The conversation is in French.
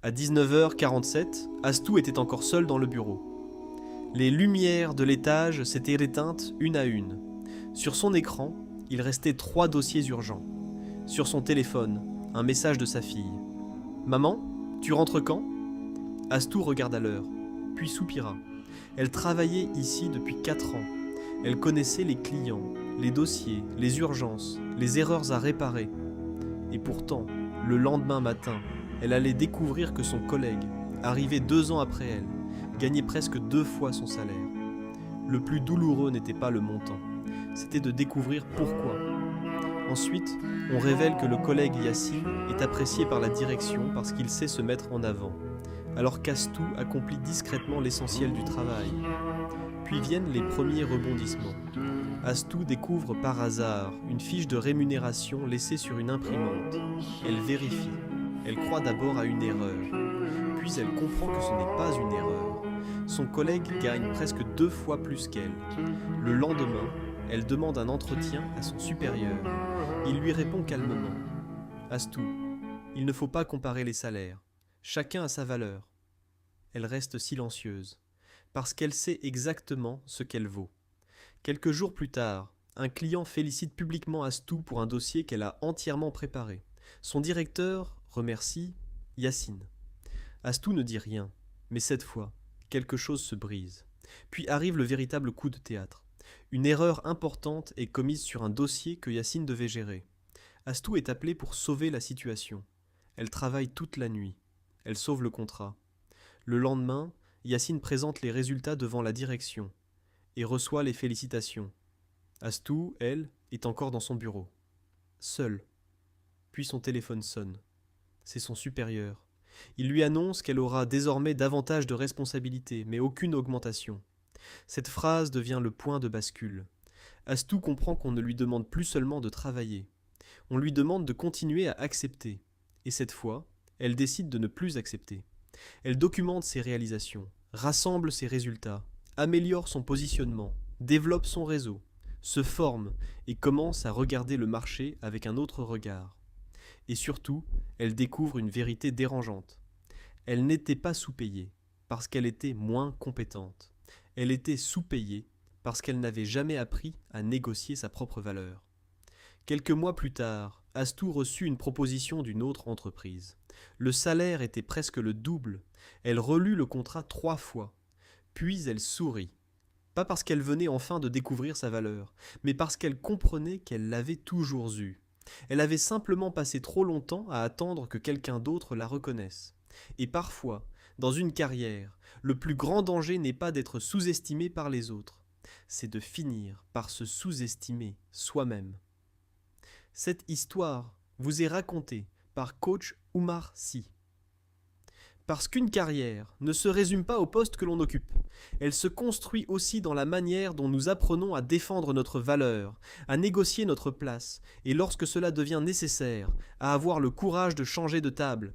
À 19h47, Astou était encore seul dans le bureau. Les lumières de l'étage s'étaient éteintes une à une. Sur son écran, il restait 3 dossiers urgents. Sur son téléphone, un message de sa fille. « Maman, tu rentres quand ?» Astou regarda l'heure, puis soupira. Elle travaillait ici depuis 4 ans. Elle connaissait les clients, les dossiers, les urgences, les erreurs à réparer. Et pourtant, le lendemain matin, elle allait découvrir que son collègue, arrivé 2 ans après elle, gagnait presque 2 fois son salaire. Le plus douloureux n'était pas le montant, c'était de découvrir pourquoi. Ensuite, on révèle que le collègue Yassine est apprécié par la direction parce qu'il sait se mettre en avant, alors qu'Astou accomplit discrètement l'essentiel du travail. Puis viennent les premiers rebondissements. Astou découvre par hasard une fiche de rémunération laissée sur une imprimante. Elle vérifie. Elle croit d'abord à une erreur. Puis elle comprend que ce n'est pas une erreur. Son collègue gagne presque 2 fois plus qu'elle. Le lendemain, elle demande un entretien à son supérieur. Il lui répond calmement. « Astou, il ne faut pas comparer les salaires. Chacun a sa valeur. » Elle reste silencieuse, parce qu'elle sait exactement ce qu'elle vaut. Quelques jours plus tard, un client félicite publiquement Astou pour un dossier qu'elle a entièrement préparé. Son directeur remercie Yassine. Astou ne dit rien, mais cette fois, quelque chose se brise. Puis arrive le véritable coup de théâtre. Une erreur importante est commise sur un dossier que Yassine devait gérer. Astou est appelée pour sauver la situation. Elle travaille toute la nuit. Elle sauve le contrat. Le lendemain, Yassine présente les résultats devant la direction et reçoit les félicitations. Astou, elle, est encore dans son bureau, seule. Puis son téléphone sonne. C'est son supérieur. Il lui annonce qu'elle aura désormais davantage de responsabilités, mais aucune augmentation. Cette phrase devient le point de bascule. Astou comprend qu'on ne lui demande plus seulement de travailler. On lui demande de continuer à accepter. Et cette fois, elle décide de ne plus accepter. Elle documente ses réalisations, rassemble ses résultats, améliore son positionnement, développe son réseau, se forme et commence à regarder le marché avec un autre regard. Et surtout, elle découvre une vérité dérangeante. Elle n'était pas sous-payée parce qu'elle était moins compétente. Elle était sous-payée parce qu'elle n'avait jamais appris à négocier sa propre valeur. Quelques mois plus tard, Astou reçut une proposition d'une autre entreprise. Le salaire était presque le double. Elle relut le contrat 3 fois. Puis elle sourit. Pas parce qu'elle venait enfin de découvrir sa valeur, mais parce qu'elle comprenait qu'elle l'avait toujours eue. Elle avait simplement passé trop longtemps à attendre que quelqu'un d'autre la reconnaisse. Et parfois, dans une carrière, le plus grand danger n'est pas d'être sous-estimé par les autres, c'est de finir par se sous-estimer soi-même. Cette histoire vous est racontée par coach Oumar Sy. Parce qu'une carrière ne se résume pas au poste que l'on occupe. Elle se construit aussi dans la manière dont nous apprenons à défendre notre valeur, à négocier notre place, et lorsque cela devient nécessaire, à avoir le courage de changer de table,